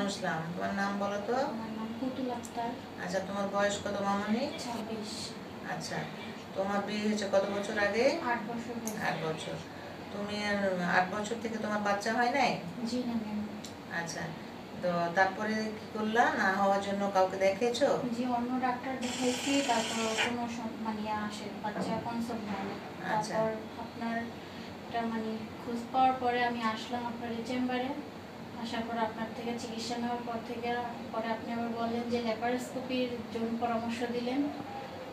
ওয়ালাইকুম আসসালাম। তোমার নাম বলো তো? আমার নাম পুতুল আক্তার। আচ্ছা, তোমার বয়স কত মামনি? 26। আচ্ছা, তোমার বিয়ে হয়েছে কত বছর আগে? 8 বছর হয়েছে। 8 বছর। তুমি 8 বছর থেকে তোমার বাচ্চা হয় নাই? জি না ম্যাম। আচ্ছা, তো তারপরে কি করলা? না হওয়ার জন্য কাউকে দেখিয়েছো? জি, অন্য ডাক্তার দেখাইছি, তারপর কোনো মানে আসে বাচ্চা কনসেপ্ট হয় না। আচ্ছা। তারপর আপনার একটা মানে খোঁজ পাওয়ার পরে আমি আসলাম আপনার এই চেম্বারে। আসার পর আপনার থেকে চিকিৎসা নেওয়ার পরে আপনি আবার বললেন যে ল্যাপারোস্কোপির জন্য পরামর্শ দিলেন।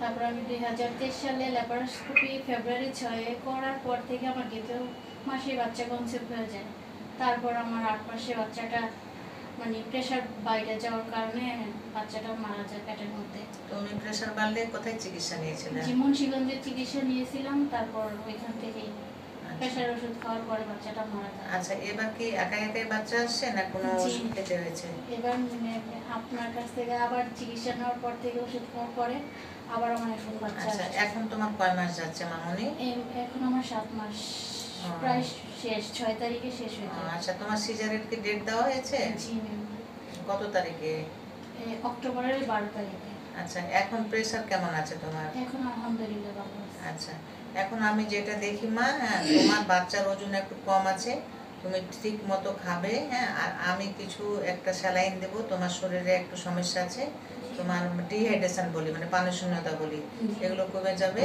তারপর আমি 2023 সালে ল্যাপারোস্কোপি ফেব্রুয়ারি 6 করার পর থেকে আমার 2 মাসে বাচ্চা কনসেপ্ট হয়ে যায়। তারপর আমার 8 মাসে বাচ্চাটা মানে প্রেশার বাইরে যাওয়ার কারণে বাচ্চাটা মারা যায় পেটের মধ্যে। তুমি প্রেশার বাড়লে কোথায় চিকিৎসা নিয়েছিলে? মুন্সিগঞ্জের চিকিৎসা নিয়েছিলাম, তারপর ওইখান থেকেই প্রেশার ওষুধ খাওয়ার পরে বাচ্চাটা মারা যায়। আচ্ছা, এবার কি একা একাই বাচ্চা আসছে না কোনো ওষুধ খেতে হয়েছে? এবার আপনার কাছ থেকে আবার চিকিৎসা নেওয়ার পর থেকে ওষুধ খাওয়ার পরে আবার আমার এখন বাচ্চা আচ্ছা, আসছে। এখন তোমার কয় মাস যাচ্ছে মামনি? এখন আমার 7 মাস প্রায় শেষ, 6 তারিখে শেষ হয়ে যাবে। আচ্ছা, তোমার সিজারের কি ডেট দেওয়া হয়েছে? জি ম্যাম। কত তারিখে? অক্টোবরের 12 তারিখে। আচ্ছা, এখন প্রেসার কেমন আছে তোমার? এখন আলহামদুলিল্লাহ ভালো আছে। আচ্ছা, এখন আমি যেটা দেখি মা, হ্যাঁ, তোমার বাচ্চার ওজন একটু কম আছে, তুমি ঠিক মতো খাবে, হ্যাঁ, আর আমি কিছু একটা স্যালাইন দেবো, তোমার শরীরে একটু সমস্যা আছে, তোমার ডিহাইড্রেশন বলি, মানে পানি শূন্যতা বলি, এগুলো কমে যাবে।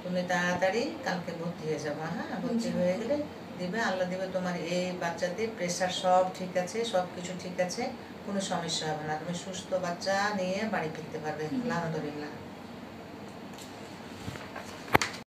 তুমি তাড়াতাড়ি কালকে ভর্তি হয়ে যাবে, হ্যাঁ, ভর্তি হয়ে গেলে দিবে, আল্লাহ দিবে তোমার এই বাচ্চাদের প্রেশার সব ঠিক আছে, সব কিছু ঠিক আছে, কোনো সমস্যা হবে না, তুমি সুস্থ বাচ্চা নিয়ে বাড়ি ফিরতে পারবে, আলহামদুলিল্লাহ।